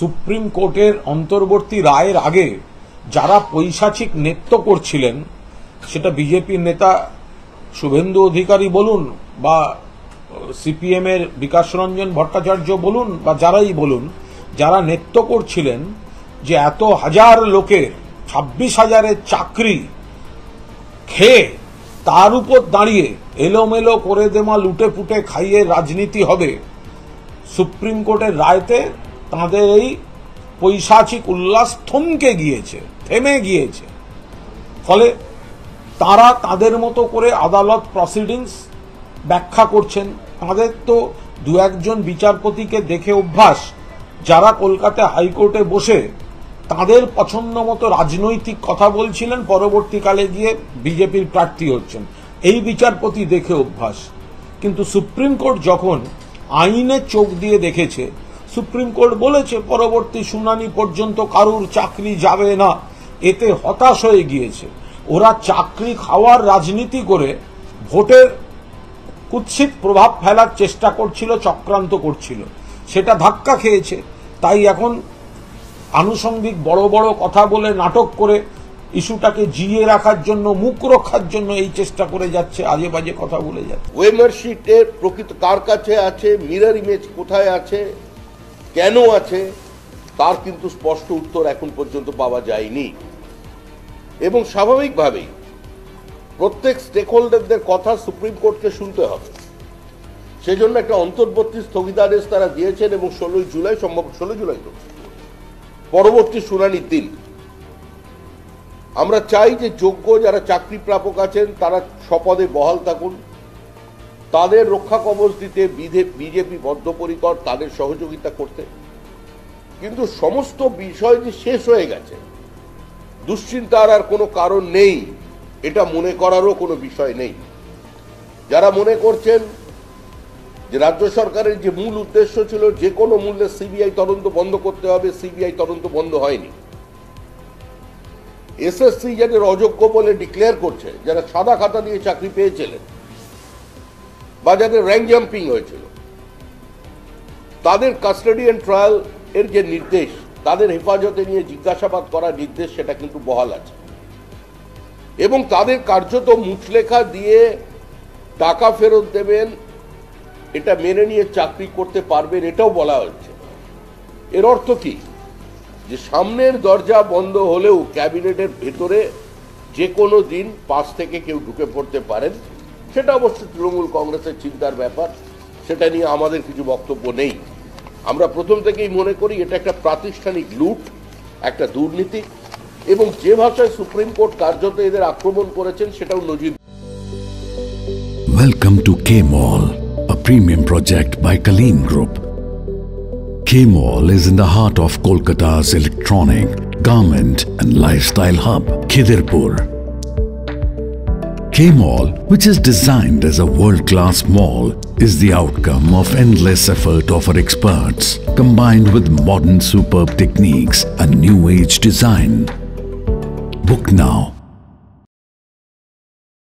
Supreme কোর্টের অন্তর্বর্তী রায়ের আগে যারা পৈশাচিক নৃত্য করছিলেন, সেটা বিজেপির নেতা শুভেন্দু অধিকারী বলুন বা সিপিএম এর বিকাশ রঞ্জন ভট্টাচার্য বলুন বা যারাই বলুন, যারা নৃত্য করছিলেন যে এত হাজার লোকের 26,000-এর চাকরি খেয়ে তার উপর দাঁড়িয়ে এলোমেলো করে দেওয়া লুটে পুটে খাইয়ে রাজনীতি হবে, সুপ্রিম কোর্টের রায়তে তাদের এই পৈশাচিক উল্লাস থেমে গিয়েছে। ফলে তারা তাদের মতো করে আদালত প্রসিডিংস ব্যাখ্যা করছেন। তাদের তো দু একজন বিচারপতিকে দেখে অভ্যাস, যারা কলকাতা হাইকোর্টে বসে তাদের পছন্দ মতো রাজনৈতিক কথা বলছিলেন, পরবর্তীকালে গিয়ে বিজেপির প্রার্থী হচ্ছেন। এই বিচারপতি দেখে অভ্যাস। কিন্তু সুপ্রিম কোর্ট যখন আইনে চোখ দিয়ে দেখেছে, সুপ্রিম কোর্ট বলেছে পরবর্তী শুনানি পর্যন্ত কারুর চাকরি যাবে না, এতে হতাশ হয়ে গিয়েছে। ওরা চাকরি খাওয়ার রাজনীতি করে ভোটের কুৎসিত প্রভাব ফেলার চেষ্টা করছিল, চক্রান্ত করছিল, সেটা ধাক্কা খেয়েছে। তাই এখন আনুষঙ্গিক বড় বড় কথা বলে নাটক করে ইস্যুটাকে জিয়ে রাখার জন্য, মুখ রক্ষার জন্য এই চেষ্টা করে যাচ্ছে, আজে বাজে কথা বলে যাচ্ছে। ওয়েমার শিটের প্রকৃত কার কাছে আছে, মিরর ইমেজ কোথায় আছে, কেন আছে, তার কিন্তু স্পষ্ট উত্তর এখন পর্যন্ত পাওয়া যায়নি। এবং স্বাভাবিকভাবেই প্রত্যেক স্টেক হোল্ডারদের কথা সুপ্রিম কোর্টকে শুনতে হবে। সেজন্য একটা অন্তর্বর্তী স্থগিতাদেশ তারা দিয়েছেন এবং 16 জুলাই সম্ভব 16 জুলাই তো পরবর্তী শুনানির দিন। আমরা চাই যে যোগ্য যারা চাকরি প্রাপক আছেন তারা স্বপদে বহাল থাকুন, তাদের রক্ষা কবচ দিতে বিজেপি বদ্ধপরিকর, তাদের সহযোগিতা করতে। কিন্তু সমস্ত বিষয় যে শেষ হয়ে গেছে, দুশ্চিন্তার আর কোনো কারণ নেই, এটা মনে করারও কোনো বিষয় নেই। যারা মনে করছেন যে রাজ্য সরকারের যে মূল উদ্দেশ্য ছিল যে কোনো মূল্যে সিবিআই তদন্ত বন্ধ করতে হবে, সিবিআই তদন্ত বন্ধ হয়নি। এসএসসি যাদের অযোগ্য বলে ডিক্লেয়ার করছে, যারা সাদা খাতা দিয়ে চাকরি পেয়েছিলেন বা যাদের র্যাঙ্ক জাম্পিং হয়েছিল, তাদের কাস্টাডি অ্যান্ড ট্রায়াল এর যে নির্দেশ, তাদের হেফাজতে নিয়ে জিজ্ঞাসাবাদ করার নির্দেশ, সেটা কিন্তু বহাল আছে। এবং তাদের কার্যত মুচলেখা দিয়ে টাকা ফেরত দেবেন, এটা মেনে নিয়ে চাকরি করতে পারবেন, এটাও বলা হচ্ছে। এর অর্থ কি? যে সামনের দরজা বন্ধ হলেও ক্যাবিনেটের ভেতরে যে কোনো দিন পাশ থেকে কেউ ঢুকে পড়তে পারেন। সেটা অবশ্য তৃণমূল কংগ্রেসের চিন্তার ব্যাপার, সেটা নিয়ে আমাদের কিছু বক্তব্য নেই। আমরা প্রথম থেকেই মনে করি এটা একটা প্রাতিষ্ঠানিক লুট, একটা দুর্নীতি, এবং যে ভাষায় সুপ্রিম কোর্ট কার্যত এদের আক্রমণ করেছেন সেটাও নজির। Welcome to K-Mall, a premium project by Kalim Group. K-Mall is in the heart of Kolkata's electronic, garment and lifestyle hub, Khidirpur. K-Mall, which is designed as a world-class mall, is the outcome of endless effort of our experts, combined with modern superb techniques and new age design. Book now